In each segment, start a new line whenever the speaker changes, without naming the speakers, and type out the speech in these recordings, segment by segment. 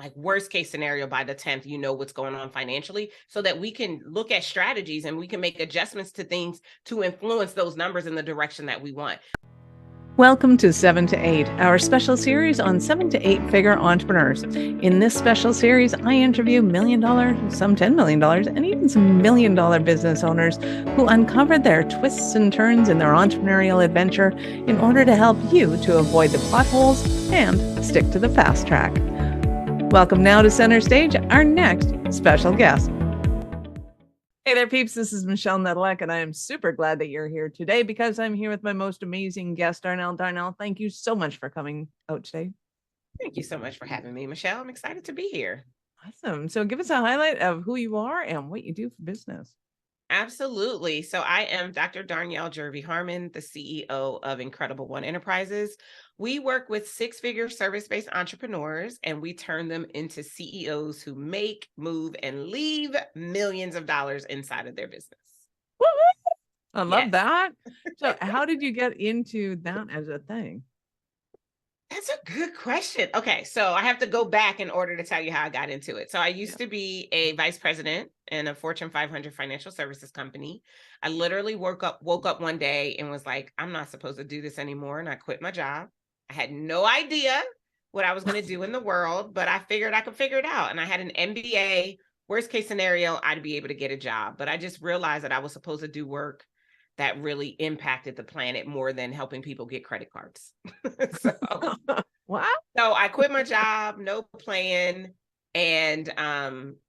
like worst case scenario, by the 10th, you know what's going on financially, so that we can look at strategies and we can make adjustments to things to influence those numbers in the direction that we want.
Welcome to 7 to 8, our special series on 7 to 8 figure entrepreneurs. In this special series, I interview $1 million, some $10 million, and even some $1 million business owners who uncovered their twists and turns in their entrepreneurial adventure in order to help you to avoid the potholes and stick to the fast track. Welcome now to center stage, our next special guest. Hey there, peeps. This is Michelle Nedelec, and I am super glad that you're here today because I'm here with my most amazing guest, Darnyelle. Darnyelle, thank you so much for coming out today.
Thank you so much for having me, Michelle. I'm excited to be here.
Awesome. So give us a highlight of who you are and what you do for business.
Absolutely. So I am Dr. Darnyelle Jervey Harmon, the CEO of Incredible One Enterprises. We work with six-figure service-based entrepreneurs, and we turn them into CEOs who make, move, and leave millions of dollars inside of their business.
Woo-hoo! I love that. So how did you get into that as a thing?
That's a good question. Okay, so I have to go back in order to tell you how I got into it. So I used to be a vice president in a Fortune 500 financial services company. I literally woke up one day and was like, I'm not supposed to do this anymore. And I quit my job. I had no idea what I was going to do in the world, but I figured I could figure it out. And I had an MBA. Worst case scenario, I'd be able to get a job. But I just realized that I was supposed to do work that really impacted the planet more than helping people get credit cards.
Wow.
So I quit my job, no plan. And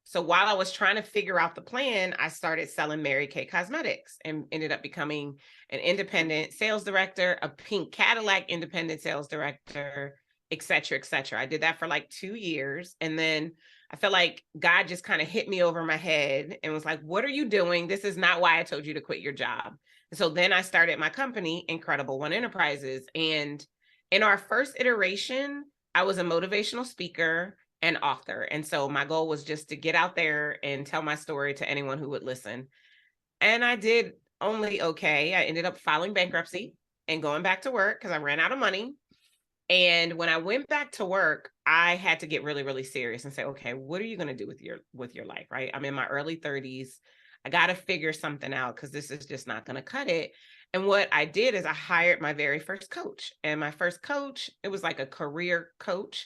so while I was trying to figure out the plan, I started selling Mary Kay cosmetics and ended up becoming an independent sales director, a pink Cadillac independent sales director, et cetera, et cetera. I did that for like 2 years. And then I felt like God just kind of hit me over my head and was like, what are you doing? This is not why I told you to quit your job. And so then I started my company, Incredible One Enterprises. And in our first iteration, I was a motivational speaker and author. And so my goal was just to get out there and tell my story to anyone who would listen. And I did only okay. I ended up filing bankruptcy and going back to work because I ran out of money. And when I went back to work, I had to get really, really serious and say, okay, what are you going to do with your life, right? I'm in my early 30s. I got to figure something out because this is just not going to cut it. And what I did is I hired my very first coach. And my first coach, it was like a career coach.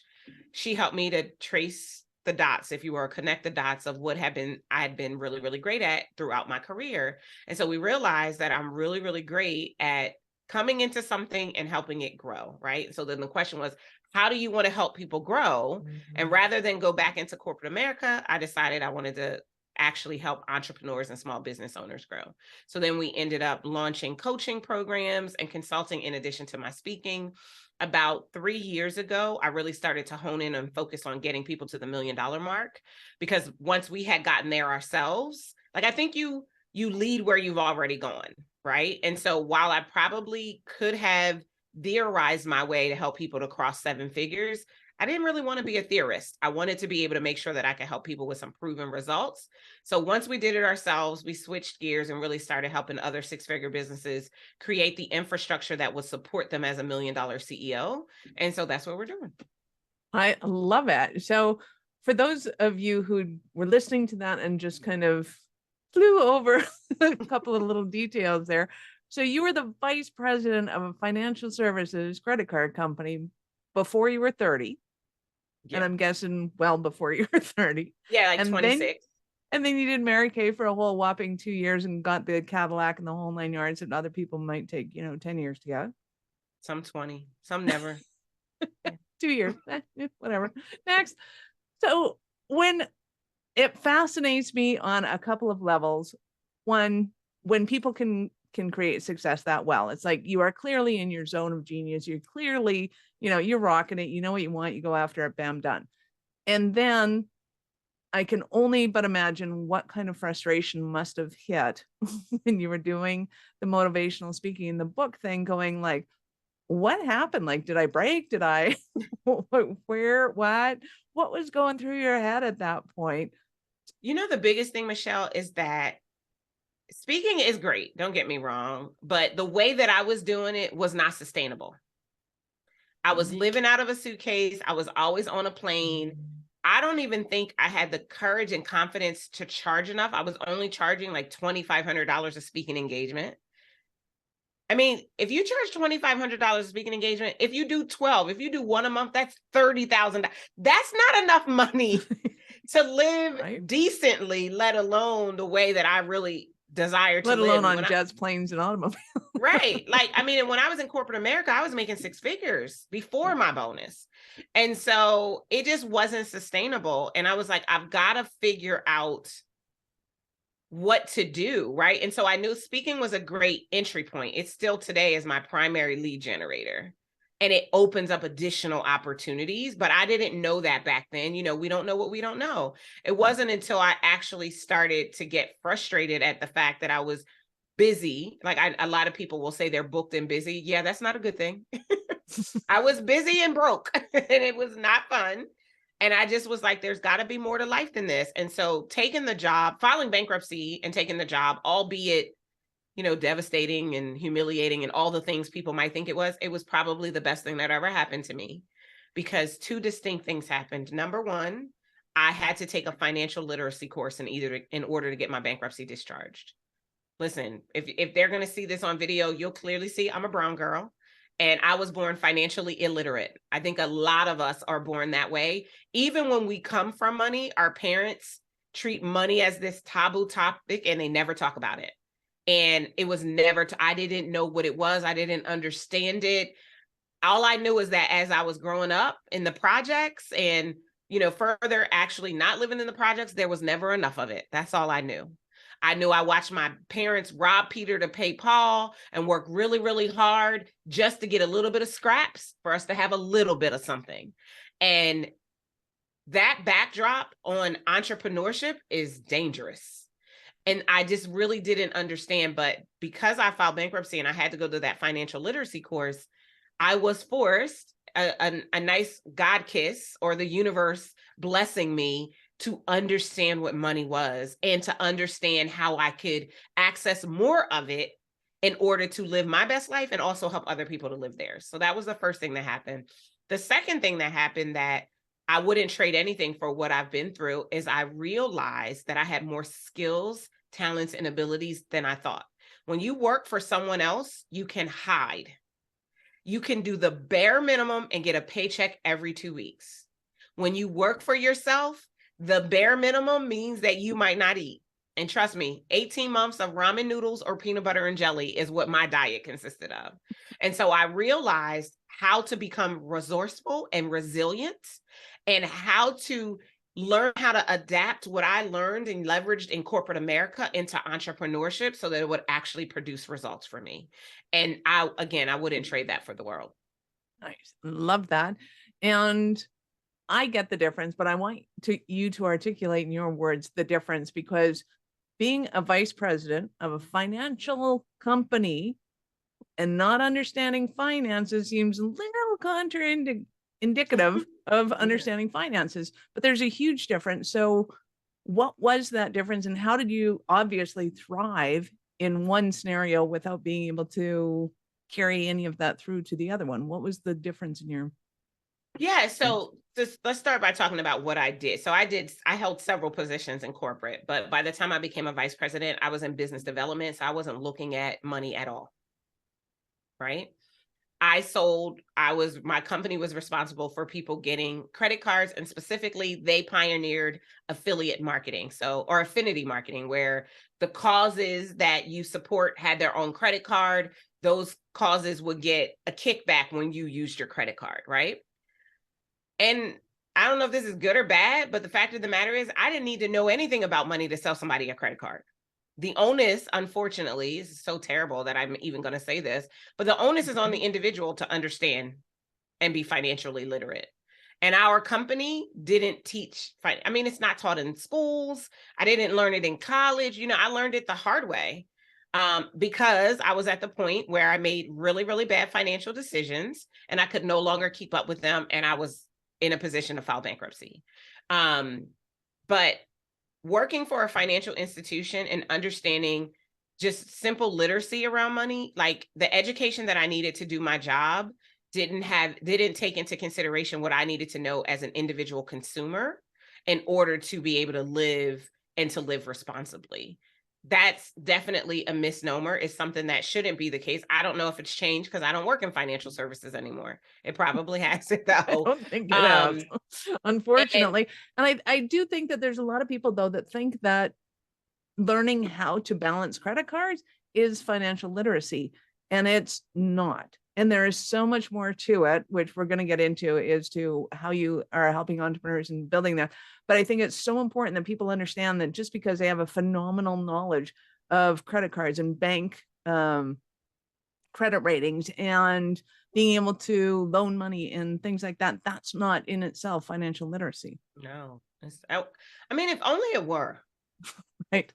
She helped me to trace the dots, if you will, connect the dots of what I had been really, really great at throughout my career. And so we realized that I'm really, really great at coming into something and helping it grow, right? So then the question was, how do you want to help people grow? Mm-hmm. And rather than go back into corporate America, I decided I wanted to actually help entrepreneurs and small business owners grow. So then we ended up launching coaching programs and consulting in addition to my speaking. About 3 years ago, I really started to hone in and focus on getting people to the $1 million mark, because once we had gotten there ourselves, like I think you lead where you've already gone, right? And so while I probably could have theorized my way to help people to cross 7 figures, I didn't really want to be a theorist. I wanted to be able to make sure that I could help people with some proven results. So once we did it ourselves, we switched gears and really started helping other 6-figure businesses create the infrastructure that would support them as $1 million CEO. And so that's what we're doing.
I love it. So for those of you who were listening to that and just kind of flew over a couple of little details there. So you were the vice president of a financial services credit card company before you were 30. Yeah. And I'm guessing well before you were 30.
Yeah, like and 26.
And then you did Mary Kay for a whole whopping 2 years and got the Cadillac and the whole 9 yards that other people might take, 10 years to get.
Some 20, some never.
2 years, whatever. Next. So when it fascinates me on a couple of levels, one, when people can create success that well, it's like you are clearly in your zone of genius. You're clearly, you're rocking it. You know what you want. You go after it. Bam, done. And then I can only but imagine what kind of frustration must have hit when you were doing the motivational speaking in the book thing, going like, what happened? Like, did I break? Did I, where, what was going through your head at that point?
The biggest thing, Michelle, is that speaking is great. Don't get me wrong. But the way that I was doing it was not sustainable. I was living out of a suitcase. I was always on a plane. I don't even think I had the courage and confidence to charge enough. I was only charging like $2,500 a speaking engagement. I mean, if you charge $2,500 a speaking engagement, if you do 12, if you do one a month, that's $30,000. That's not enough money to live decently, let alone the way that I really desire to
let
live.
alone on jets, planes, and automobiles.
Right. Like, I mean, when I was in corporate America, I was making six figures before my bonus. And so it just wasn't sustainable. And I was like, I've got to figure out what to do. Right. And so I knew speaking was a great entry point. It still today is my primary lead generator. And it opens up additional opportunities. But I didn't know that back then. You know, we don't know what we don't know. It wasn't until I actually started to get frustrated at the fact that I was busy. Like a lot of people will say they're booked and busy. Yeah, that's not a good thing. I was busy and broke and it was not fun. And I just was like, there's got to be more to life than this. And so taking the job, filing bankruptcy and taking the job, albeit, you know, devastating and humiliating and all the things people might think it was probably the best thing that ever happened to me, because two distinct things happened. Number one, I had to take a financial literacy course in order to get my bankruptcy discharged. Listen, if they're going to see this on video, you'll clearly see I'm a brown girl. And I was born financially illiterate. I think a lot of us are born that way. Even when we come from money, our parents treat money as this taboo topic and they never talk about it. And it was never, I didn't know what it was. I didn't understand it. All I knew is that as I was growing up in the projects and, you know, further actually not living in the projects, there was never enough of it. That's all I knew. I knew I watched my parents rob Peter to pay Paul and work really, really hard just to get a little bit of scraps for us to have a little bit of something. And that backdrop on entrepreneurship is dangerous. And I just really didn't understand. But because I filed bankruptcy and I had to go to that financial literacy course, I was forced, a nice God kiss or the universe blessing me, to understand what money was and to understand how I could access more of it in order to live my best life and also help other people to live theirs. So that was the first thing that happened. The second thing that happened that I wouldn't trade anything for what I've been through is I realized that I had more skills, talents, and abilities than I thought. When you work for someone else, you can hide. You can do the bare minimum and get a paycheck every 2 weeks. When you work for yourself, the bare minimum means that you might not eat. And trust me, 18 months of ramen noodles or peanut butter and jelly is what my diet consisted of. And so I realized how to become resourceful and resilient and how to learn how to adapt what I learned and leveraged in corporate America into entrepreneurship so that it would actually produce results for me. And I wouldn't trade that for the world.
Nice. Love that. And I get the difference, but I want you to articulate in your words the difference, because being a vice president of a financial company and not understanding finances seems a little counterindicative of understanding finances, but there's a huge difference. So what was that difference and how did you obviously thrive in one scenario without being able to carry any of that through to the other one? What was the difference in your...
Yeah, so let's start by talking about what I did. So I held several positions in corporate, but by the time I became a vice president, I was in business development. So I wasn't looking at money at all. Right. My company was responsible for people getting credit cards, and specifically they pioneered affiliate marketing. Or affinity marketing, where the causes that you support had their own credit card. Those causes would get a kickback when you used your credit card. Right. And I don't know if this is good or bad, but the fact of the matter is I didn't need to know anything about money to sell somebody a credit card. The onus, unfortunately, is so terrible that I'm even going to say this, but the onus is on the individual to understand and be financially literate. And our company didn't teach, it's not taught in schools. I didn't learn it in college. I learned it the hard way because I was at the point where I made really, really bad financial decisions and I could no longer keep up with them. And I was in a position to file bankruptcy. But working for a financial institution and understanding just simple literacy around money, like the education that I needed to do my job didn't take into consideration what I needed to know as an individual consumer. in order to be able to live and to live responsibly. That's definitely a misnomer. It's something that shouldn't be the case. I don't know if it's changed because I don't work in financial services anymore. It probably hasn't
I
though.
don't think it has,
And
unfortunately. And I do think that there's a lot of people though that think that learning how to balance credit cards is financial literacy, and it's not. And there is so much more to it, which we're going to get into, is to how you are helping entrepreneurs and building that. But I think it's so important that people understand that just because they have a phenomenal knowledge of credit cards and bank credit ratings and being able to loan money and things like that, that's not in itself financial literacy.
no, I mean, if only it were.
Right.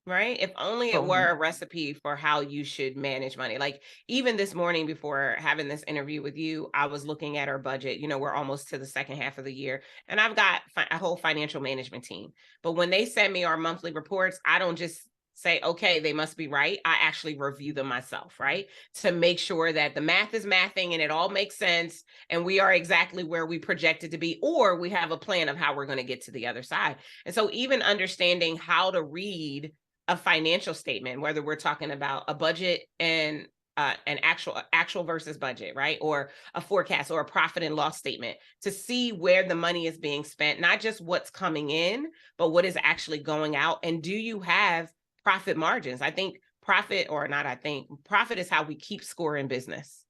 Right. If only it were a recipe for how you should manage money. Like even this morning before having this interview with you, I was looking at our budget. You know, we're almost to the second half of the year and I've got a whole financial management team. But when they send me our monthly reports, I don't just say, okay, they must be right. I actually review them myself, right? To make sure that the math is mathing and it all makes sense. And we are exactly where we projected to be, or we have a plan of how we're going to get to the other side. And so even understanding how to read a financial statement, whether we're talking about a budget and an actual versus budget, right? Or a forecast or a profit and loss statement to see where the money is being spent, not just what's coming in, but what is actually going out. And do you have profit margins? Profit is how we keep score in business.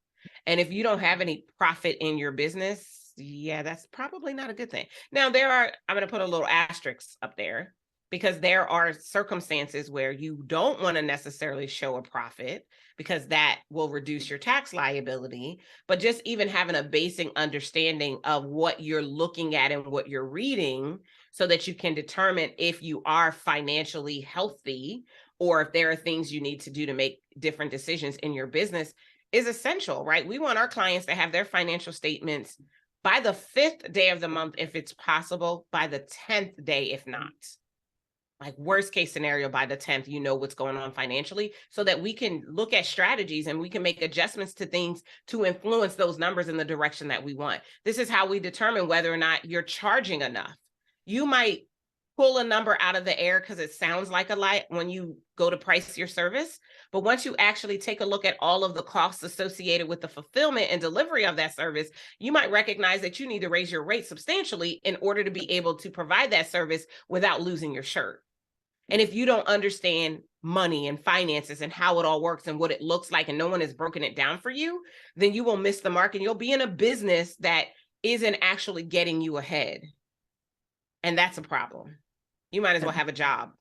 And if you don't have any profit in your business, yeah, that's probably not a good thing. Now I'm going to put a little asterisk up there, because there are circumstances where you don't want to necessarily show a profit because that will reduce your tax liability. But just even having a basic understanding of what you're looking at and what you're reading so that you can determine if you are financially healthy or if there are things you need to do to make different decisions in your business is essential, right? We want our clients to have their financial statements by the 5th day of the month, if it's possible, by the 10th day, if not. Like worst case scenario, by the 10th, you know what's going on financially so that we can look at strategies and we can make adjustments to things to influence those numbers in the direction that we want. This is how we determine whether or not you're charging enough. You might pull a number out of the air because it sounds like a lot when you go to price your service. But once you actually take a look at all of the costs associated with the fulfillment and delivery of that service, you might recognize that you need to raise your rate substantially in order to be able to provide that service without losing your shirt. And if you don't understand money and finances and how it all works and what it looks like, and no one has broken it down for you, then you will miss the mark and you'll be in a business that isn't actually getting you ahead. And that's a problem. You might as well have a job.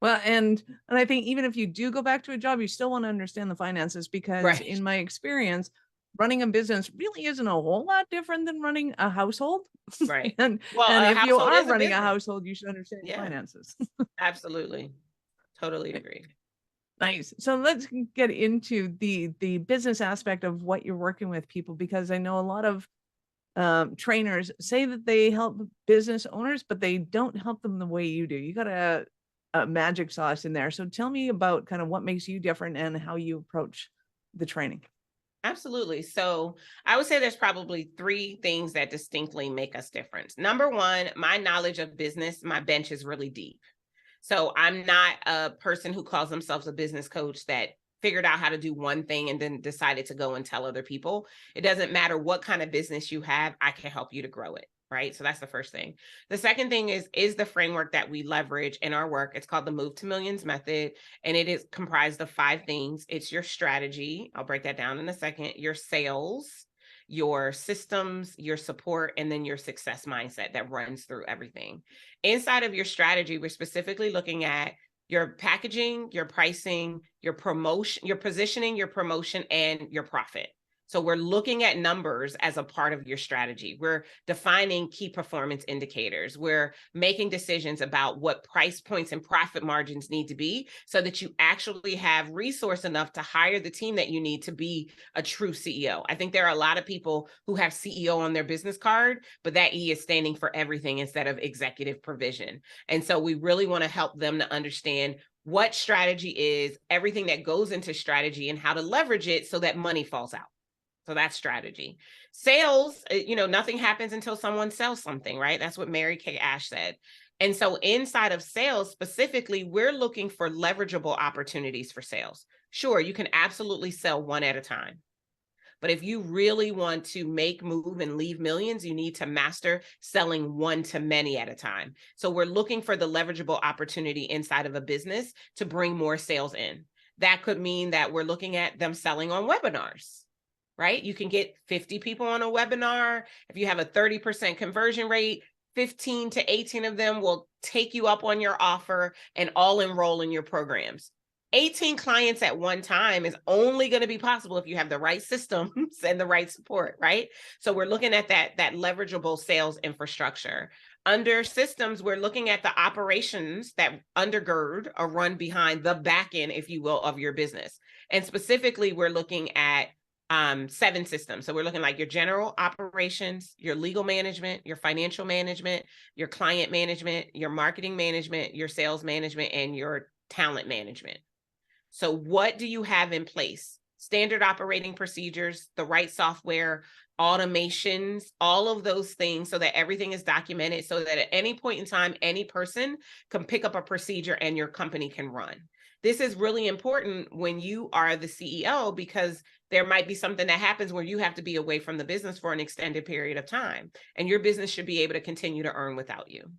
Well, and I think even if you do go back to a job, you still want to understand the finances, because in my experience, running a business really isn't a whole lot different than running a household.
Right.
and if you are running a household, you should understand finances.
Absolutely. Totally agree.
Nice. So let's get into the business aspect of what you're working with people, because I know a lot of trainers say that they help business owners, but they don't help them the way you do. You got a magic sauce in there. So tell me about kind of what makes you different and how you approach the training.
Absolutely. So I would say there's probably 3 things that distinctly make us different. Number 1, my knowledge of business, my bench is really deep. So I'm not a person who calls themselves a business coach that figured out how to do one thing and then decided to go and tell other people. It doesn't matter what kind of business you have, I can help you to grow it. Right. So that's the first thing. The second thing is the framework that we leverage in our work. It's called the Move to Millions method. And it is comprised of 5 things. It's your strategy. I'll break that down in a second. Your sales, your systems, your support, and then your success mindset that runs through everything. Inside of your strategy, we're specifically looking at your packaging, your pricing, your promotion, your positioning, your promotion, and your profit. So we're looking at numbers as a part of your strategy. We're defining key performance indicators. We're making decisions about what price points and profit margins need to be so that you actually have resource enough to hire the team that you need to be a true CEO. I think there are a lot of people who have CEO on their business card, but that E is standing for everything instead of executive provision. And so we really want to help them to understand what strategy is, everything that goes into strategy, and how to leverage it so that money falls out. So that's strategy. Sales, nothing happens until someone sells something, right? That's what Mary Kay Ash said. And so inside of sales specifically, we're looking for leverageable opportunities for sales. Sure, you can absolutely sell one at a time. But if you really want to make, move, and leave millions, you need to master selling one to many at a time. So we're looking for the leverageable opportunity inside of a business to bring more sales in. That could mean that we're looking at them selling on webinars, right? You can get 50 people on a webinar. If you have a 30% conversion rate, 15 to 18 of them will take you up on your offer and all enroll in your programs. 18 clients at one time is only going to be possible if you have the right systems and the right support, right? So we're looking at that leverageable sales infrastructure. Under systems, we're looking at the operations that undergird or run behind the back end, if you will, of your business. And specifically, we're looking at 7 systems. So we're looking like your general operations, your legal management, your financial management, your client management, your marketing management, your sales management, and your talent management. So what do you have in place? Standard operating procedures, the right software, automations, all of those things so that everything is documented so that at any point in time, any person can pick up a procedure and your company can run. This is really important when you are the CEO because there might be something that happens where you have to be away from the business for an extended period of time, and your business should be able to continue to earn without you.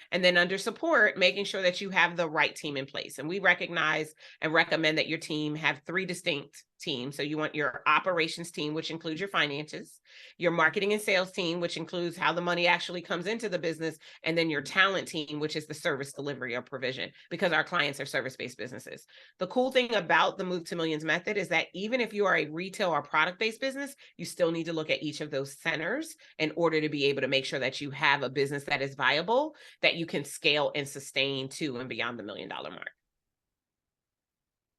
And then under support, making sure that you have the right team in place. And we recognize and recommend that your team have 3 distinct teams. So you want your operations team, which includes your finances, your marketing and sales team, which includes how the money actually comes into the business, and then your talent team, which is the service delivery or provision, because our clients are service-based businesses. The cool thing about the Move to Millions method is that even if you are a retail or product-based business, you still need to look at each of those centers in order to be able to make sure that you have a business that is viable, that you can scale and sustain to and beyond the $1 million mark.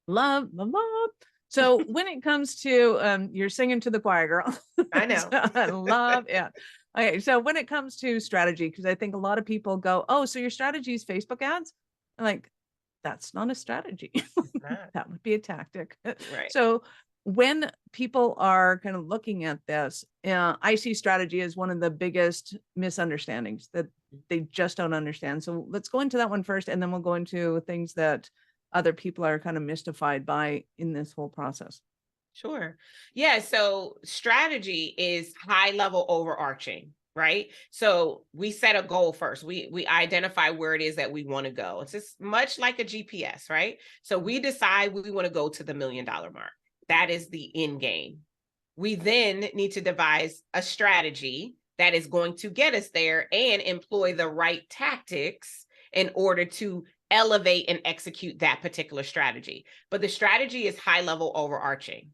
Love. So when it comes to, you're singing to the choir, girl.
I know.
I love it. Okay. So when it comes to strategy, because I think a lot of people go, oh, so your strategy is Facebook ads? I'm like, that's not a strategy. That would be a tactic.
Right.
So when people are kind of looking at this, I see strategy as one of the biggest misunderstandings that they just don't understand. So let's go into that one first, and then we'll go into things that other people are kind of mystified by in this whole process.
Sure. Yeah. So strategy is high level overarching, right? So we set a goal first. We identify where it is that we want to go. It's just much like a GPS, right? So we decide we want to go to the $1 million mark. That is the end game. We then need to devise a strategy that is going to get us there and employ the right tactics in order to elevate and execute that particular strategy. But the strategy is high level overarching,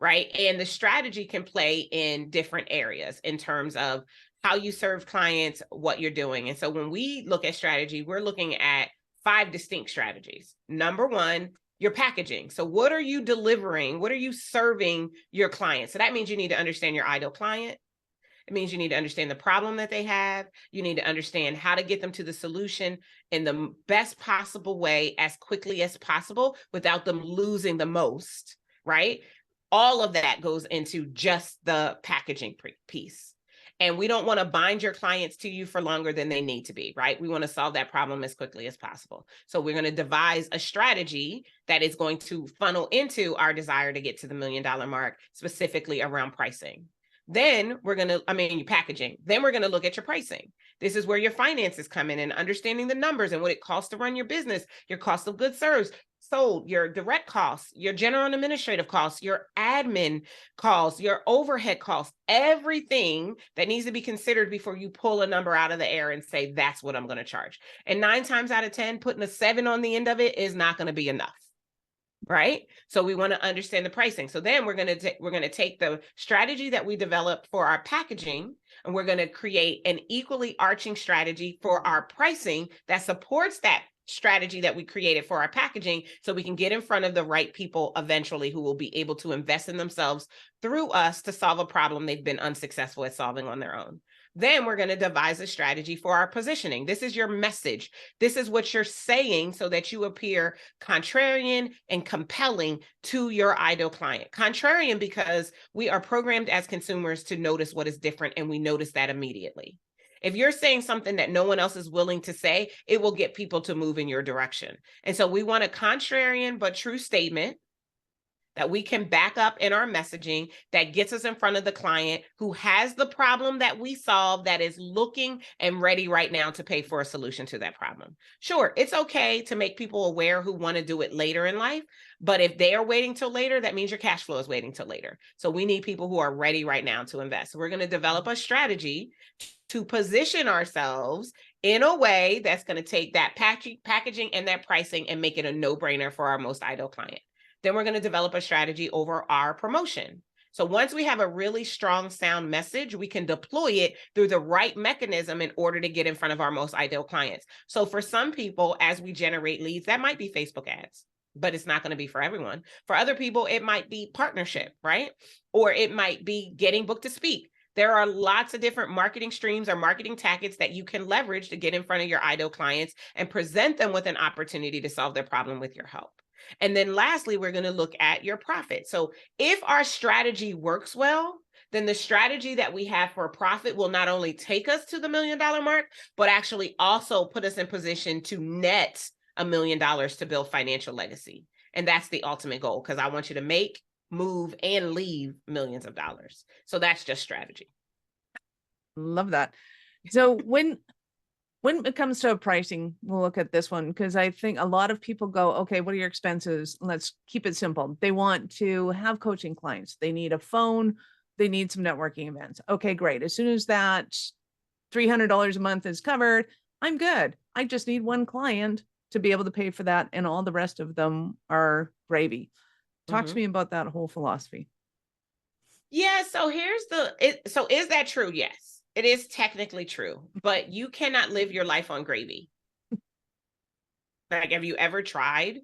right? And the strategy can play in different areas in terms of how you serve clients, what you're doing. And so when we look at strategy, we're looking at 5 distinct strategies. Number 1, your packaging. So what are you delivering? What are you serving your clients? So that means you need to understand your ideal client. It means you need to understand the problem that they have. You need to understand how to get them to the solution in the best possible way as quickly as possible without them losing the most, right? All of that goes into just the packaging piece. And we don't want to bind your clients to you for longer than they need to be, right? We want to solve that problem as quickly as possible. So we're going to devise a strategy that is going to funnel into our desire to get to the $1 million mark, specifically around pricing. Then we're going to, packaging. Then we're going to look at your pricing. This is where your finances come in and understanding the numbers and what it costs to run your business, your cost of goods sold, your direct costs, your general and administrative costs, your admin costs, your overhead costs, everything that needs to be considered before you pull a number out of the air and say, that's what I'm going to charge. And 9 times out of 10, putting a 7 on the end of it is not going to be enough. Right? So we want to understand the pricing. So then we're going to take the strategy that we developed for our packaging, and we're going to create an equally arching strategy for our pricing that supports that strategy that we created for our packaging, so we can get in front of the right people eventually who will be able to invest in themselves through us to solve a problem they've been unsuccessful at solving on their own. Then we're going to devise a strategy for our positioning. This is your message. This is what you're saying so that you appear contrarian and compelling to your ideal client. Contrarian because we are programmed as consumers to notice what is different, and we notice that immediately. If you're saying something that no one else is willing to say, it will get people to move in your direction. And so we want a contrarian but true statement that we can back up in our messaging that gets us in front of the client who has the problem that we solve, that is looking and ready right now to pay for a solution to that problem. Sure, it's okay to make people aware who want to do it later in life, but if they are waiting till later, that means your cash flow is waiting till later. So we need people who are ready right now to invest. So we're going to develop a strategy to position ourselves in a way that's going to take that packaging and that pricing and make it a no-brainer for our most ideal client. Then we're going to develop a strategy over our promotion. So once we have a really strong, sound message, we can deploy it through the right mechanism in order to get in front of our most ideal clients. So for some people, as we generate leads, that might be Facebook ads, but it's not going to be for everyone. For other people, it might be partnership, right? Or it might be getting booked to speak. There are lots of different marketing streams or marketing tactics that you can leverage to get in front of your ideal clients and present them with an opportunity to solve their problem with your help. And then lastly, we're going to look at your profit. So if our strategy works well, then the strategy that we have for profit will not only take us to the $1 million mark, but actually also put us in position to net $1 million to build financial legacy. And that's the ultimate goal, because I want you to make, move, and leave millions of dollars. So that's just strategy.
Love that. So when it comes to pricing, we'll look at this one, because I think a lot of people go, okay, what are your expenses? Let's keep it simple. They want to have coaching clients. They need a phone. They need some networking events. Okay, great. As soon as that $300 a month is covered, I'm good. I just need one client to be able to pay for that, and all the rest of them are gravy. Talk to me about that whole philosophy.
Yeah, so so is that true? Yes. It is technically true, but you cannot live your life on gravy. Like, have you ever tried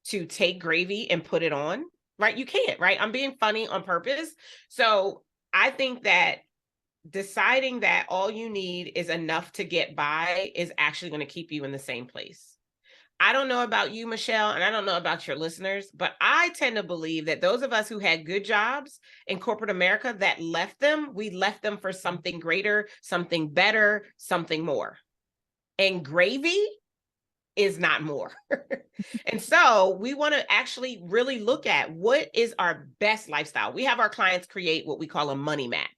to take gravy and put it on? Right? You can't, right? I'm being funny on purpose. So I think that deciding that all you need is enough to get by is actually going to keep you in the same place. I don't know about you, Michelle, and I don't know about your listeners, but I tend to believe that those of us who had good jobs in corporate America that we left them for something greater, something better, something more. And gravy is not more. And so we want to actually really look at what is our best lifestyle. We have our clients create what we call a money map.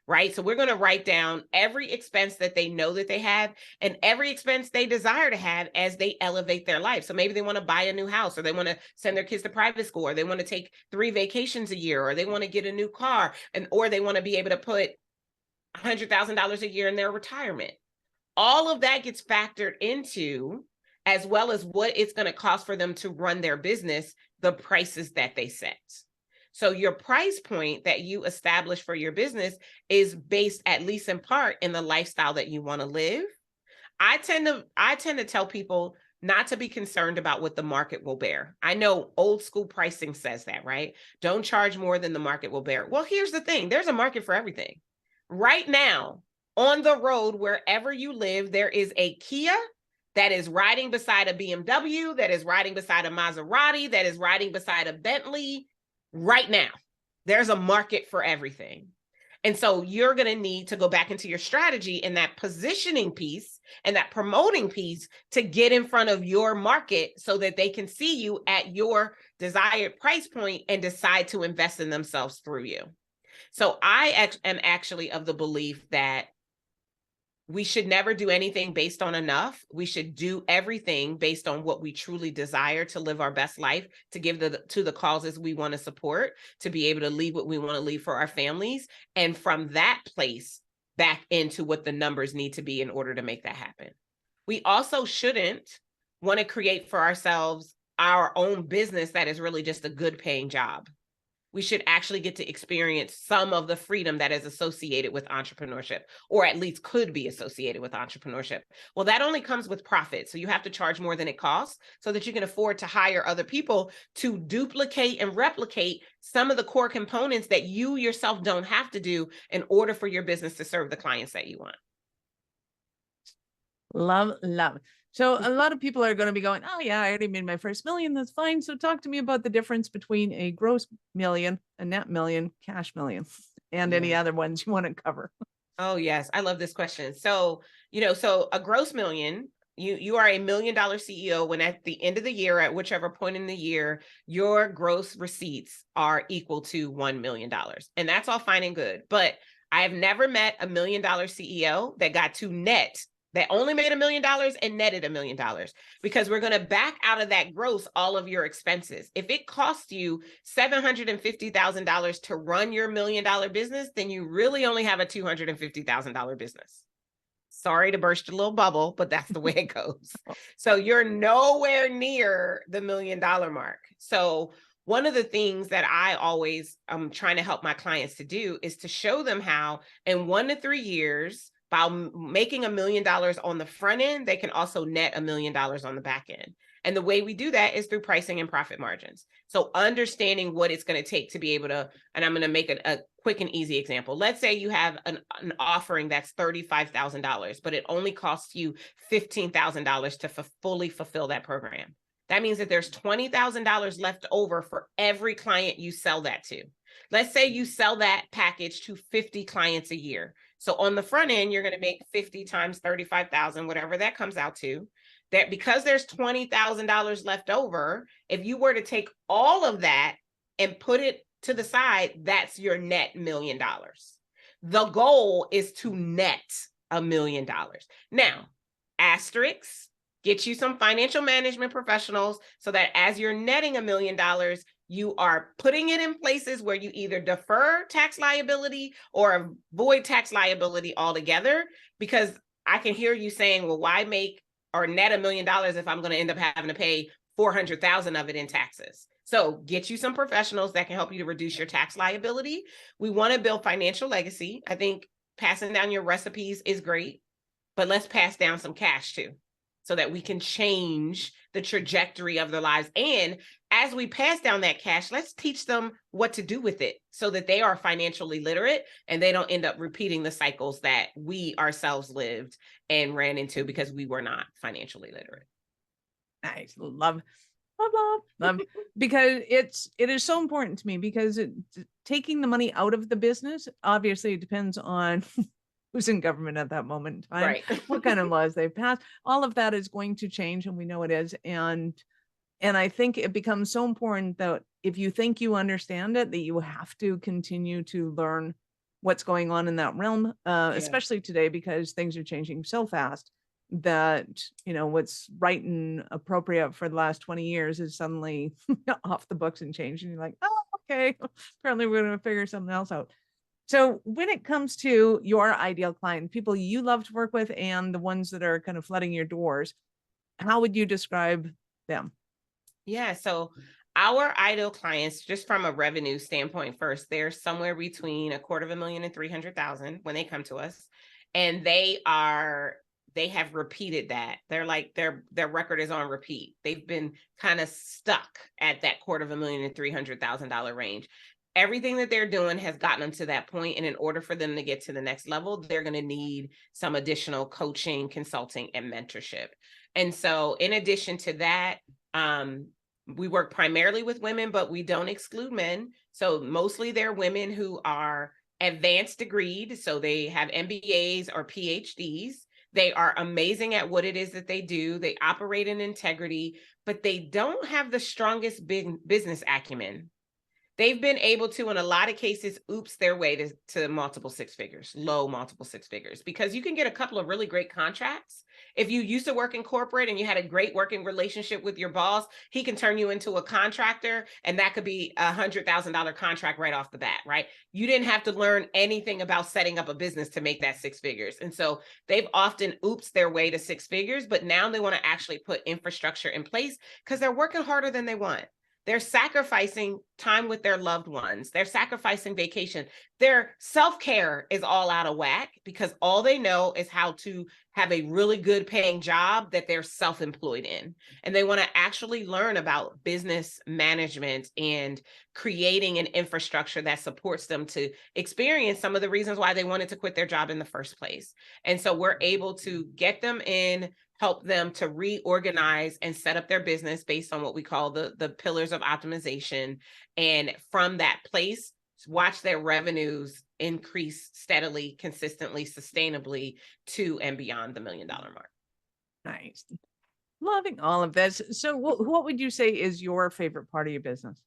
Right? So we're going to write down every expense that they know that they have and every expense they desire to have as they elevate their life. So maybe they want to buy a new house, or they want to send their kids to private school, or they want to take 3 vacations a year, or they want to get a new car, or they want to be able to put $100,000 a year in their retirement. All of that gets factored into, as well as what it's going to cost for them to run their business, the prices that they set. So your price point that you establish for your business is based, at least in part, in the lifestyle that you want to live. I tend to tell people not to be concerned about what the market will bear. I know old school pricing says that, right? Don't charge more than the market will bear. Well, here's the thing. There's a market for everything. Right now, on the road, wherever you live, there is a Kia that is riding beside a BMW, that is riding beside a Maserati, that is riding beside a Bentley. Right now, there's a market for everything. And so you're going to need to go back into your strategy and that positioning piece and that promoting piece to get in front of your market so that they can see you at your desired price point and decide to invest in themselves through you. So I am actually of the belief that we should never do anything based on enough. We should do everything based on what we truly desire to live our best life, to give to the causes we want to support, to be able to leave what we want to leave for our families. And from that place back into what the numbers need to be in order to make that happen. We also shouldn't want to create for ourselves our own business that is really just a good paying job. we should actually get to experience some of the freedom that is associated with entrepreneurship, or at least could be associated with entrepreneurship. Well, that only comes with profit. So you have to charge more than it costs so that you can afford to hire other people to duplicate and replicate some of the core components that you yourself don't have to do in order for your business to serve the clients that you want.
Love. So a lot of people are going to be going, oh yeah, I already made my first million. That's fine. So talk to me about the difference between a gross million, a net million, cash million, and any other ones you want to cover.
Oh, yes. I love this question. So, so a gross million, you are a $1 million CEO when at the end of the year, at whichever point in the year, your gross receipts are equal to $1 million. And that's all fine and good. But I have never met a $1 million CEO that got to net, that only made $1 million and netted $1 million, because we're going to back out of that gross all of your expenses. If it costs you $750,000 to run your $1 million business, then you really only have a $250,000 business. Sorry to burst a little bubble, but that's the way it goes. So you're nowhere near the $1 million mark. So one of the things that I always am trying to help my clients to do is to show them how in 1 to 3 years, by making $1 million on the front end, they can also net $1 million on the back end. And the way we do that is through pricing and profit margins. So understanding what it's going to take to be able to, and I'm going to make a quick and easy example. Let's say you have an offering that's $35,000, but it only costs you $15,000 to fully fulfill that program. That means that there's $20,000 left over for every client you sell that to. Let's say you sell that package to 50 clients a year. So on the front end, you're going to make 50 times 35,000, whatever that comes out to. That because there's $20,000 left over, if you were to take all of that and put it to the side, that's your net $1 million. The goal is to net $1 million. Now, asterisks, get you some financial management professionals so that as you're netting $1 million, you are putting it in places where you either defer tax liability or avoid tax liability altogether. Because I can hear you saying, well, why make or net $1 million if I'm going to end up having to pay 400,000 of it in taxes? So get you some professionals that can help you to reduce your tax liability. We want to build financial legacy. I think passing down your recipes is great, but let's pass down some cash too, so that we can change the trajectory of their lives. And as we pass down that cash, let's teach them what to do with it so that they are financially literate and they don't end up repeating the cycles that we ourselves lived and ran into because we were not financially literate.
Nice. Love. Because it is so important to me, because taking the money out of the business, obviously it depends on who's in government at that moment in time,
Right.
what kind of laws they've passed. All of that is going to change, and we know it is. And I think it becomes so important that if you think you understand it, that you have to continue to learn what's going on in that realm, especially today, because things are changing so fast that, what's right and appropriate for the last 20 years is suddenly off the books and changed. And you're like, oh, okay, apparently we're going to figure something else out. So when it comes to your ideal client, people you love to work with and the ones that are kind of flooding your doors, how would you describe them?
Yeah. So our ideal clients, just from a revenue standpoint first, they're somewhere between $250,000 and 300,000 when they come to us. And they have repeated that. They're like, their record is on repeat. They've been kind of stuck at that $250,000 and $300,000 range. Everything that they're doing has gotten them to that point. And in order for them to get to the next level, they're going to need some additional coaching, consulting, and mentorship. And so in addition to that, we work primarily with women, but we don't exclude men. So mostly they're women who are advanced degreed. So they have MBAs or PhDs. They are amazing at what it is that they do. They operate in integrity, but they don't have the strongest business acumen. They've been able to, in a lot of cases, oops their way to multiple six figures, low multiple six figures, because you can get a couple of really great contracts. If you used to work in corporate and you had a great working relationship with your boss, he can turn you into a contractor, and that could be $100,000 contract right off the bat, right? You didn't have to learn anything about setting up a business to make that six figures. And so they've often oops their way to six figures, but now they want to actually put infrastructure in place because they're working harder than they want. they're sacrificing time with their loved ones. They're sacrificing vacation. Their self-care is all out of whack because all they know is how to have a really good paying job that they're self-employed in. And they want to actually learn about business management and creating an infrastructure that supports them to experience some of the reasons why they wanted to quit their job in the first place. And so we're able to get them in, help them to reorganize and set up their business based on what we call the pillars of optimization. And from that place, watch their revenues increase steadily, consistently, sustainably to and beyond the $1 million mark.
Nice. Loving all of this. So what would you say is your favorite part of your business?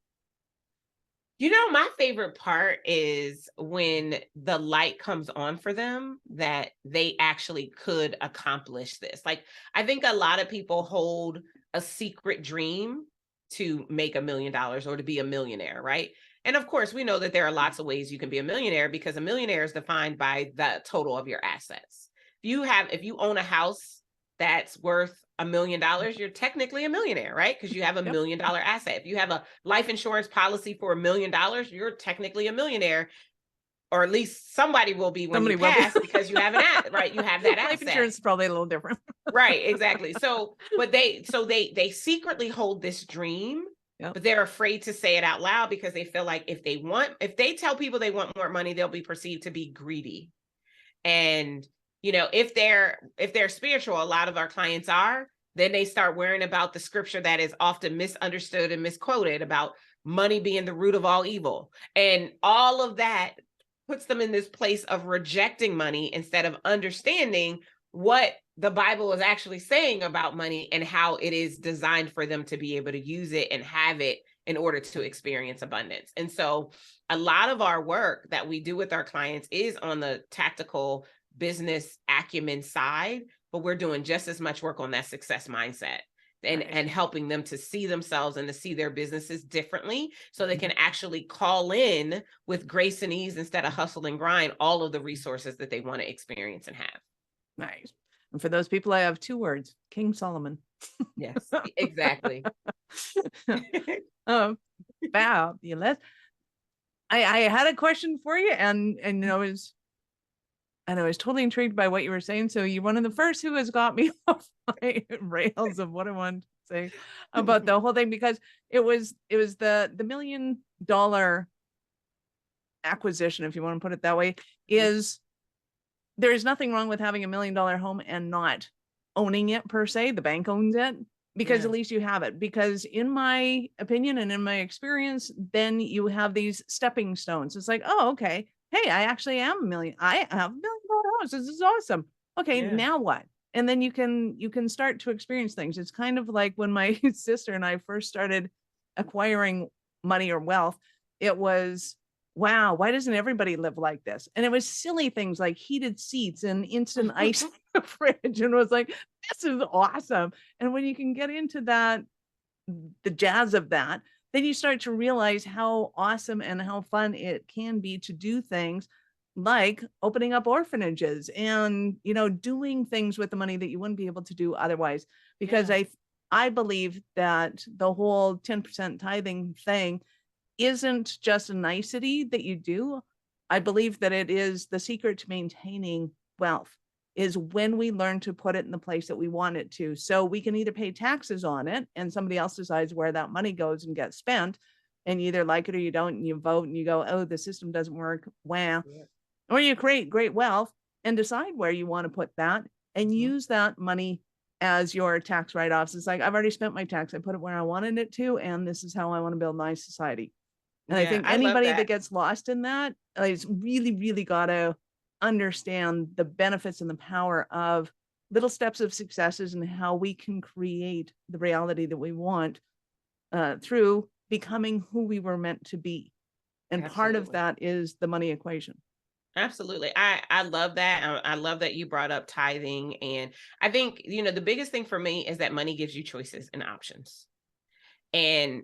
You know, my favorite part is when the light comes on for them that they actually could accomplish this. Like, I think a lot of people hold a secret dream to make $1 million or to be a millionaire, right? And of course, we know that there are lots of ways you can be a millionaire because a millionaire is defined by the total of your assets. If you own a house that's worth $1 million, you're technically a millionaire, right? Because you have a $1 million asset. If you have a life insurance policy for $1 million, you're technically a millionaire, or at least somebody will be when you pass because you have an asset, right? You have that asset.
Life insurance is probably a little different.
Right, exactly. So, but they secretly hold this dream, but they're afraid to say it out loud because they feel like if they tell people they want more money, they'll be perceived to be greedy. And you know, if they're spiritual, a lot of our clients are, then they start worrying about the scripture that is often misunderstood and misquoted about money being the root of all evil. And all of that puts them in this place of rejecting money instead of understanding what the Bible is actually saying about money and how it is designed for them to be able to use it and have it in order to experience abundance. And so a lot of our work that we do with our clients is on the tactical business acumen side, but we're doing just as much work on that success mindset and helping them to see themselves and to see their businesses differently so they can actually call in with grace and ease instead of hustle and grind all of the resources that they want to experience and have.
Nice. And for those people, I have 2 words: King Solomon.
Yes, exactly.
Fabulous. I had a question for you, and I was totally intrigued by what you were saying. So you're one of the first who has got me off my rails of what I wanted to say about the whole thing, because it was the $1 million acquisition, if you want to put it that way, is there is nothing wrong with having $1 million home and not owning it per se. The bank owns it because at least you have it. Because in my opinion and in my experience, then you have these stepping stones. It's like, oh, okay. Hey, I actually am I have $1 million house. This is awesome. Okay, now what? And then you can start to experience things. It's kind of like when my sister and I first started acquiring money or wealth, it was, wow, why doesn't everybody live like this? And it was silly things like heated seats and instant ice in the fridge. And it was like, this is awesome. And when you can get into that, the jazz of that, then you start to realize how awesome and how fun it can be to do things like opening up orphanages and, doing things with the money that you wouldn't be able to do otherwise. Because I believe that the whole 10% tithing thing isn't just a nicety that you do. I believe that it is the secret to maintaining wealth, is when we learn to put it in the place that we want it to. So we can either pay taxes on it and somebody else decides where that money goes and gets spent, and you either like it or you don't, and you vote and you go, oh, the system doesn't work. Wow. Yeah. Or you create great wealth and decide where you want to put that and use that money as your tax write-offs. It's like, I've already spent my tax. I put it where I wanted it to, and this is how I want to build my society. And I think anybody that gets lost in that is really, really got to understand the benefits and the power of little steps of successes and how we can create the reality that we want through becoming who we were meant to be. And part of that is the money equation.
Absolutely. I love that. I love that you brought up tithing. And I think, the biggest thing for me is that money gives you choices and options. And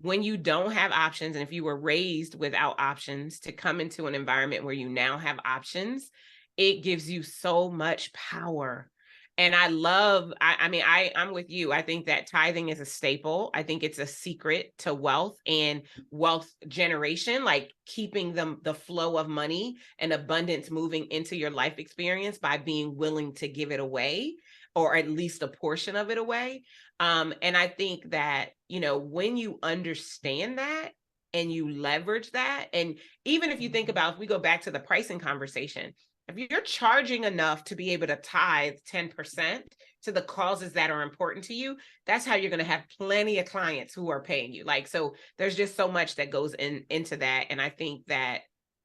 when you don't have options, and if you were raised without options, to come into an environment where you now have options, it gives you so much power. And I'm with you. I think that tithing is a staple. I think it's a secret to wealth and wealth generation, like keeping the flow of money and abundance moving into your life experience by being willing to give it away, or at least a portion of it away. And I think that, when you understand that and you leverage that, and even if you think about, if we go back to the pricing conversation, if you're charging enough to be able to tithe 10% to the causes that are important to you, that's how you're going to have plenty of clients who are paying you. Like, so there's just so much that goes into that. And I think that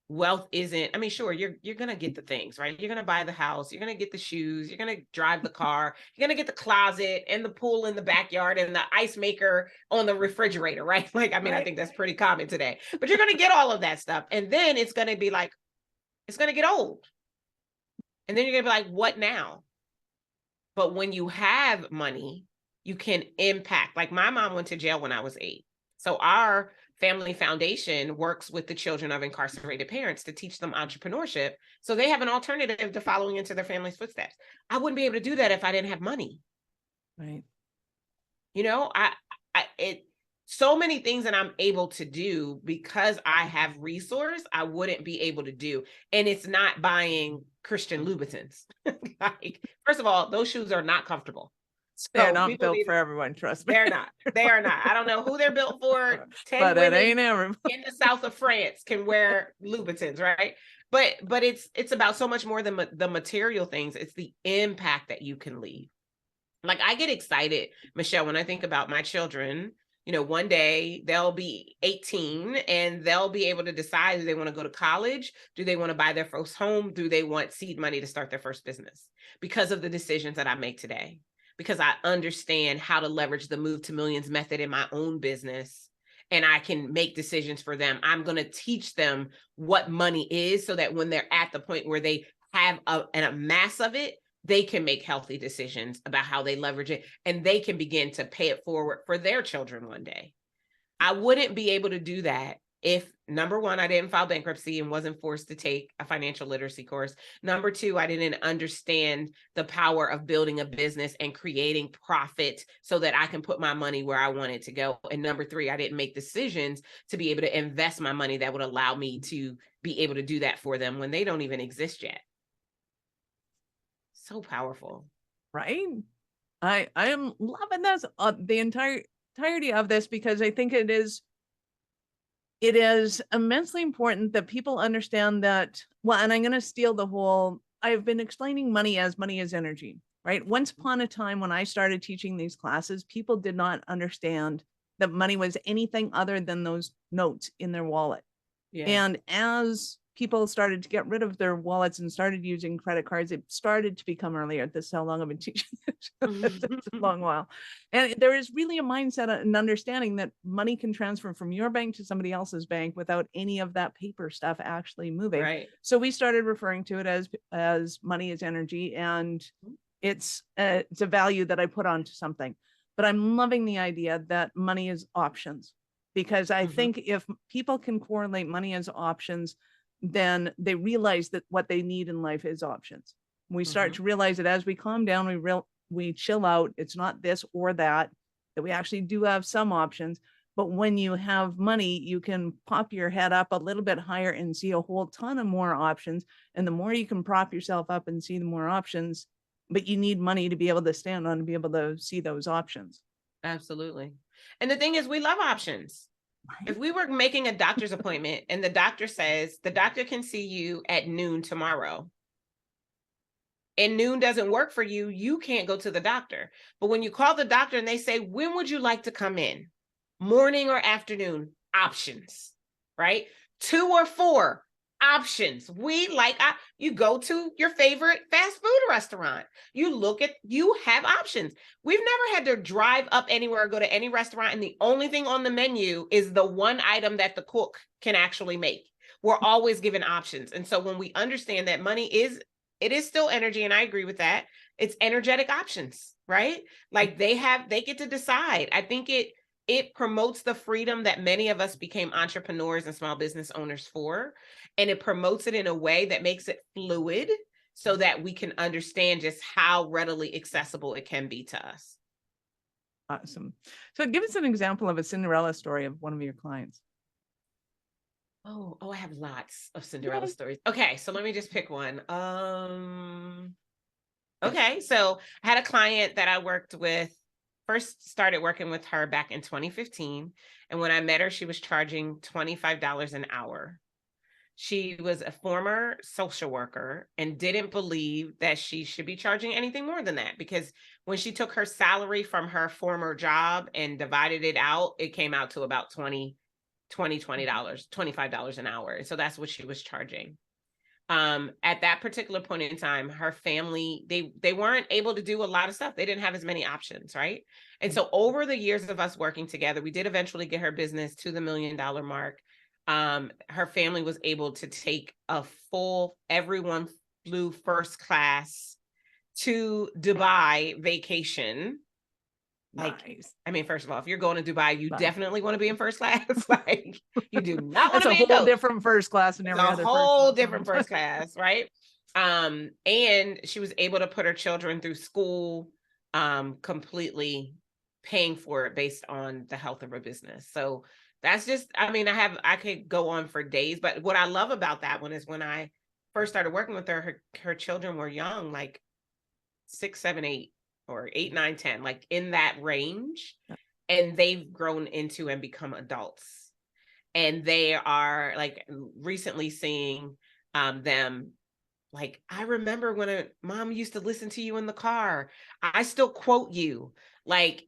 wealth isn't, sure, you're going to get the things, right? You're going to buy the house, you're going to get the shoes, you're going to drive the car, you're going to get the closet and the pool in the backyard and the ice maker on the refrigerator, right? Like,
Right.
I think that's pretty common today, but you're going to get all of that stuff. And then it's going to be like, it's going to get old. And then you're going to be like, what now? But when you have money, you can impact. Like, my mom went to jail when I was 8. So our family foundation works with the children of incarcerated parents to teach them entrepreneurship, so they have an alternative to following into their family's footsteps. I wouldn't be able to do that if I didn't have money.
Right.
So many things that I'm able to do because I have resource, I wouldn't be able to do. And it's not buying Christian Louboutins. Like, first of all, those shoes are not comfortable.
They're not built for everyone, trust me.
They're not. They are not. I don't know who they're built for. 10
but
women
it ain't everyone
in the south of France can wear Louboutins, right? But it's about so much more than the material things. It's the impact that you can leave. Like, I get excited, Michelle, when I think about my children. One day they'll be 18 and they'll be able to decide, do they want to go to college? Do they want to buy their first home? Do they want seed money to start their first business? Because of the decisions that I make today, because I understand how to leverage the Move to Millions method in my own business, and I can make decisions for them. I'm going to teach them what money is, so that when they're at the point where they have a mass of it, they can make healthy decisions about how they leverage it, and they can begin to pay it forward for their children one day. I wouldn't be able to do that if, number one, I didn't file bankruptcy and wasn't forced to take a financial literacy course. Number two, I didn't understand the power of building a business and creating profit so that I can put my money where I want it to go. And number three, I didn't make decisions to be able to invest my money that would allow me to be able to do that for them when they don't even exist yet. So powerful.
Right. I am loving this, the entirety of this, because I think it is immensely important that people understand that. Well, and I'm going to steal the whole, I've been explaining money as energy, right? Once upon a time, when I started teaching these classes, people did not understand that money was anything other than those notes in their wallet. Yeah. And as people started to get rid of their wallets and started using credit cards, it started to become earlier. This is how long I've been teaching. It's a long while. And there is really a mindset and understanding that money can transfer from your bank to somebody else's bank without any of that paper stuff actually moving. Right. So we started referring to it as money is energy, and it's a value that I put onto something. But I'm loving the idea that money is options, because I think if people can correlate money as options, then they realize that what they need in life is options. We start to realize that as we calm down, we chill out. It's not this or that we actually do have some options. But when you have money, you can pop your head up a little bit higher and see a whole ton of more options. And the more you can prop yourself up and see the more options, but you need money to be able to stand on, to be able to see those options.
Absolutely. And the thing is, we love options. If we were making a doctor's appointment and the doctor says the doctor can see you at noon tomorrow, and noon doesn't work for you, you can't go to the doctor. But when you call the doctor and they say, when would you like to come in? Morning or afternoon? Options, right? 2 or 4 options. You go to your favorite fast food restaurant. You have options. We've never had to drive up anywhere or go to any restaurant, and the only thing on the menu is the one item that the cook can actually make. We're always given options. And so when we understand that money is still energy, and I agree with that, it's energetic options, right? Like, they get to decide. I think it promotes the freedom that many of us became entrepreneurs and small business owners for. And it promotes it in a way that makes it fluid, so that we can understand just how readily accessible it can be to us.
Awesome. So give us an example of a Cinderella story of one of your clients.
Oh, I have lots of Cinderella stories. Okay, so let me just pick one. Okay, so I had a client that I worked with, first started working with her back in 2015. And when I met her, she was charging $25 an hour. She was a former social worker and didn't believe that she should be charging anything more than that, because when she took her salary from her former job and divided it out, it came out to about $20, $25 an hour. And so that's what she was charging. At that particular point in time, her family, they weren't able to do a lot of stuff. They didn't have as many options, right? And so over the years of us working together, we did eventually get her business to the $1 million mark. Her family was able to take a full, everyone flew first class to Dubai vacation. Like,
Nice.
I mean, first of all, if you're going to Dubai, you
Nice.
definitely want to be in first class. Like, you do not want
That's
to
a
be in
whole
coach.
different first class and
It's
every
a
other
whole different first class, right? And she was able to put her children through school, completely paying for it based on the health of her business. So that's just, I mean, I could go on for days, but what I love about that one is when I first started working with her children were young, like 6, 7, 8, or 8, 9, 10, like in that range. And they've grown into and become adults. And they are like recently seeing them, like, I remember when a mom used to listen to you in the car. I still quote you. Like,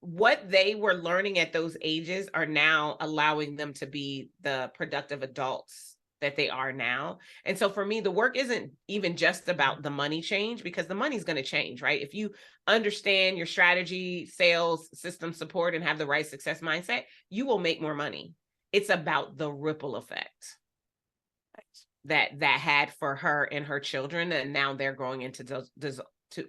what they were learning at those ages are now allowing them to be the productive adults that they are now. And so for me, the work isn't even just about the money change, because the money's going to change, right? If you understand your strategy, sales, system support, and have the right success mindset, you will make more money. It's about the ripple effect that had for her and her children, and now they're growing into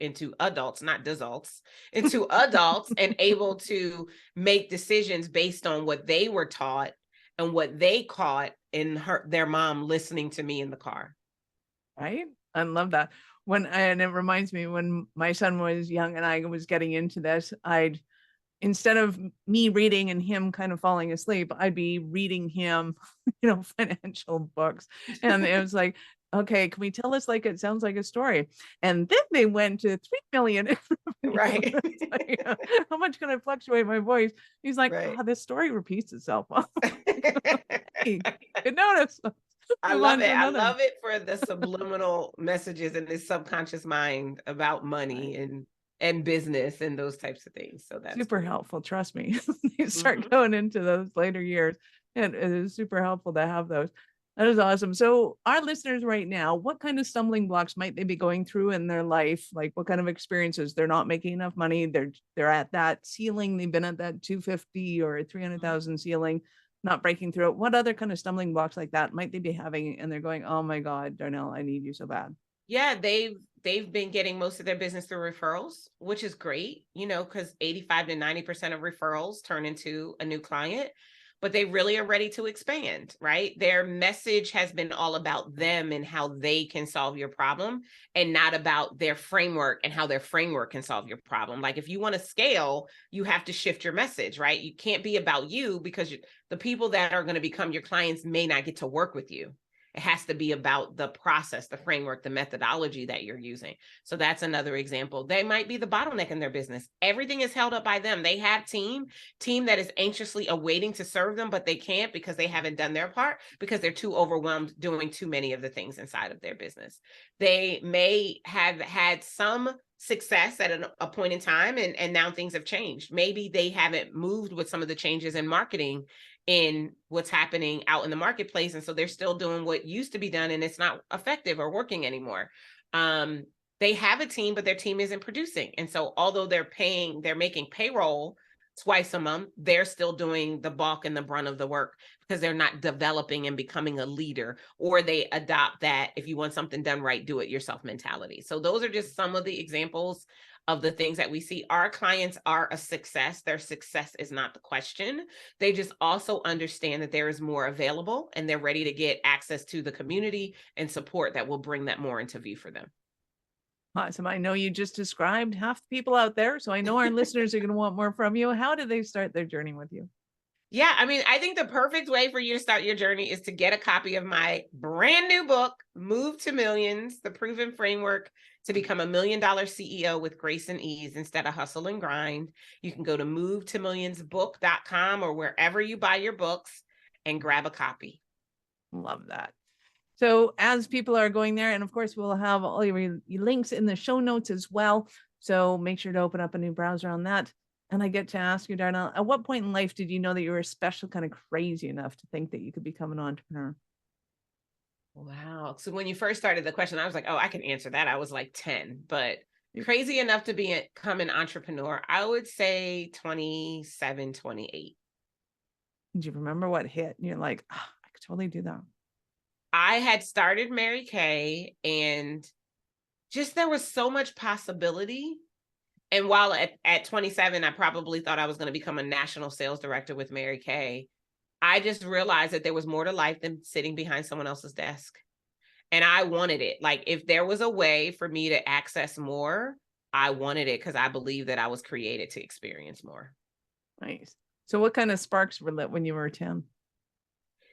into adults, not adults, into adults, and able to make decisions based on what they were taught and what they caught in their mom listening to me in the car.
Right? I love that. And it reminds me, when my son was young and I was getting into this, instead of me reading and him kind of falling asleep, I'd be reading him, financial books. And it was like, okay, can we tell this like it sounds like a story? And then they went to 3 million.
Right.
Like, how much can I fluctuate my voice? He's like,
right.
this story repeats itself. Hey, good notice.
I love it. I love it for the subliminal messages in this subconscious mind about money and business and those types of things. So that's
super helpful. Trust me. You start going into those later years, and it is super helpful to have those. That is awesome. So our listeners right now, what kind of stumbling blocks might they be going through in their life? Like, what kind of experiences? They're not making enough money. They're at that ceiling. They've been at that 250 or 300,000 ceiling, not breaking through it. What other kind of stumbling blocks like that might they be having? And they're going, oh my God, Darnyelle, I need you so bad.
Yeah, they've been getting most of their business through referrals, which is great, because 85 to 90% of referrals turn into a new client, but they really are ready to expand, right? Their message has been all about them and how they can solve your problem, and not about their framework and how their framework can solve your problem. Like, if you want to scale, you have to shift your message, right? You can't be about you, because the people that are going to become your clients may not get to work with you. It has to be about the process, the framework, the methodology that you're using. So that's another example. They might be the bottleneck in their business. Everything is held up by them. They have team that is anxiously awaiting to serve them, but they can't because they haven't done their part, because they're too overwhelmed doing too many of the things inside of their business. They may have had some success at a point in time, and now things have changed. Maybe they haven't moved with some of the changes in marketing in what's happening out in the marketplace. And so they're still doing what used to be done, and it's not effective or working anymore. They have a team, but their team isn't producing. And so although they're making payroll twice a month, they're still doing the bulk and the brunt of the work, because they're not developing and becoming a leader, or they adopt that if you want something done right, do it yourself mentality. So those are just some of the examples of the things that we see. Our clients are a success. Their success is not the question. They just also understand that there is more available, and they're ready to get access to the community and support that will bring that more into view for them.
Awesome. I know you just described half the people out there, so I know our listeners are going to want more from you. How did they start their journey with you?
Yeah, I mean, I think the perfect way for you to start your journey is to get a copy of my brand new book, Move to Millions, The Proven Framework to Become $1 Million CEO with Grace and Ease instead of hustle and grind. You can go to movetomillionsbook.com or wherever you buy your books and grab a copy.
Love that. So as people are going there, and of course, we'll have all your links in the show notes as well. So make sure to open up a new browser on that. And I get to ask you, Darnyelle, at what point in life did you know that you were special, kind of crazy enough to think that you could become an entrepreneur?
Wow. So when you first started the question, I was like, oh, I can answer that. I was like 10, but crazy enough to become an entrepreneur, I would say 27, 28.
Do you remember what hit? And you're like, oh, I could totally do that.
I had started Mary Kay, and just there was so much possibility. And while at 27, I probably thought I was going to become a national sales director with Mary Kay, I just realized that there was more to life than sitting behind someone else's desk. And I wanted it. Like, if there was a way for me to access more, I wanted it because I believe that I was created to experience more.
Nice. So what kind of sparks were lit when you were 10?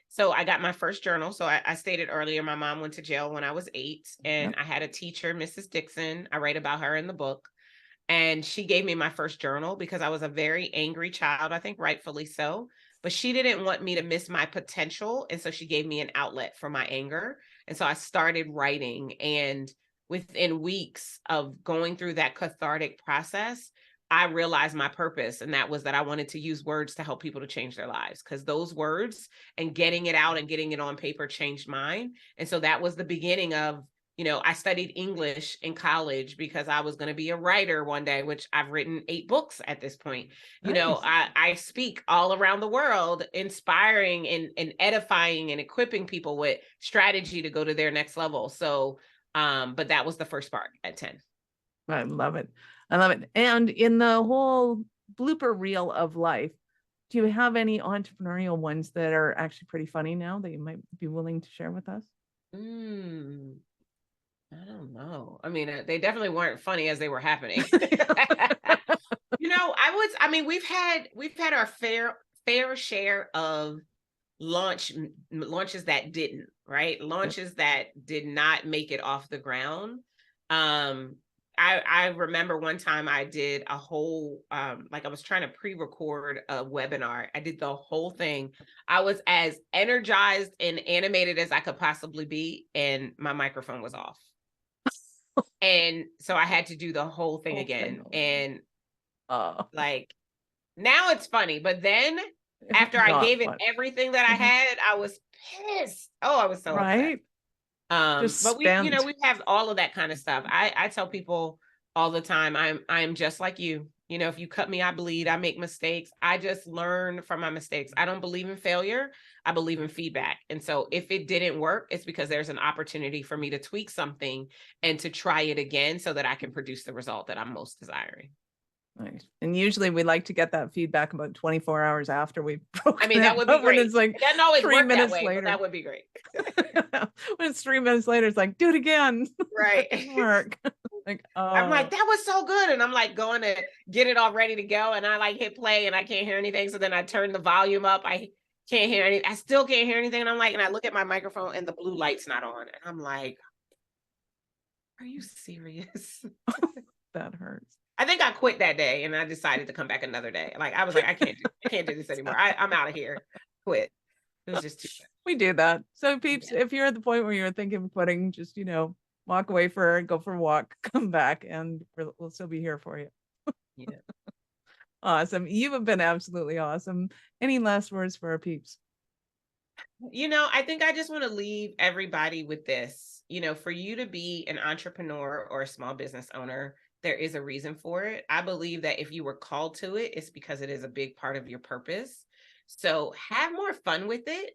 So I got my first journal. So I stated earlier, my mom went to jail when I was 8, and I had a teacher, Mrs. Dixon. I write about her in the book. And she gave me my first journal because I was a very angry child, I think rightfully so. But she didn't want me to miss my potential. And so she gave me an outlet for my anger. And so I started writing. And within weeks of going through that cathartic process, I realized my purpose. And that was that I wanted to use words to help people to change their lives, because those words and getting it out and getting it on paper changed mine. And so that was the beginning of, I studied English in college because I was going to be a writer one day, which I've written 8 books at this point.
Nice.
I speak all around the world, inspiring and edifying and equipping people with strategy to go to their next level. So, but that was the first spark at 10.
I love it. I love it. And in the whole blooper reel of life, do you have any entrepreneurial ones that are actually pretty funny now that you might be willing to share with us?
I don't know. I mean, they definitely weren't funny as they were happening. We've had our fair share of launches that didn't, right? Launches that did not make it off the ground. I remember one time I did a whole, I was trying to pre-record a webinar. I did the whole thing. I was as energized and animated as I could possibly be, and my microphone was off. And so I had to do the whole thing again. And now it's funny, but then after I gave it everything that I had, I was pissed. Oh, I was so upset. But we have all of that kind of stuff. I tell people all the time, I'm just like you. If you cut me, I bleed. I make mistakes. I just learn from my mistakes. I don't believe in failure. I believe in feedback. And so if it didn't work, it's because there's an opportunity for me to tweak something and to try it again so that I can produce the result that I'm most desiring.
Nice. And usually we like to get that feedback about 24 hours after we've broken.
I mean, that would be great.
It's like
it doesn't always
3
work
minutes
that way,
later.
but that would be great.
When it's 3 minutes later, it's like, do it again.
Right.
It didn't work.
I'm like, that was so good. And I'm like going to get it all ready to go. And I hit play and I can't hear anything. So then I turn the volume up. I can't hear anything. I still can't hear anything. And I'm like, and I look at my microphone and the blue light's not on. And I'm like, are you serious?
That hurts.
I think I quit that day and I decided to come back another day. Like, I was like, I can't do this anymore. I'm out of here. Quit. It was just too much.
We do that. So peeps, if you're at the point where you're thinking of quitting, just, walk away go for a walk, come back, and we'll still be here for you.
Yeah.
Awesome. You have been absolutely awesome. Any last words for our peeps?
I think I just want to leave everybody with this. For you to be an entrepreneur or a small business owner, there is a reason for it. I believe that if you were called to it, it's because it is a big part of your purpose. So have more fun with it.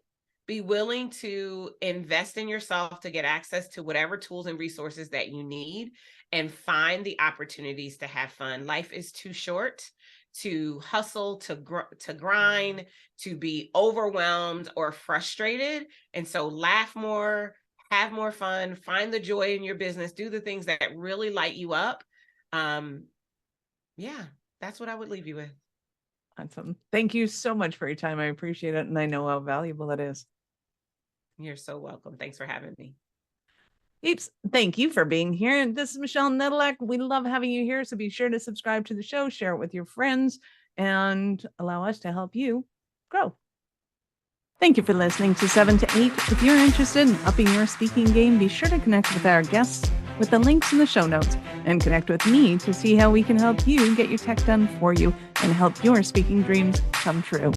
Be willing to invest in yourself to get access to whatever tools and resources that you need. and find the opportunities to have fun. Life is too short to hustle, to grind, to be overwhelmed or frustrated. And so laugh more, have more fun, find the joy in your business, do the things that really light you up. Yeah, that's what I would leave you with.
Awesome. Thank you so much for your time. I appreciate it. And I know how valuable it is.
You're so welcome. Thanks for having me.
Peeps, thank you for being here. And this is Michelle Nedelec. We love having you here. So be sure to subscribe to the show, share it with your friends, and allow us to help you grow. Thank you for listening to 7 to 8. If you're interested in upping your speaking game, be sure to connect with our guests with the links in the show notes, and connect with me to see how we can help you get your tech done for you and help your speaking dreams come true.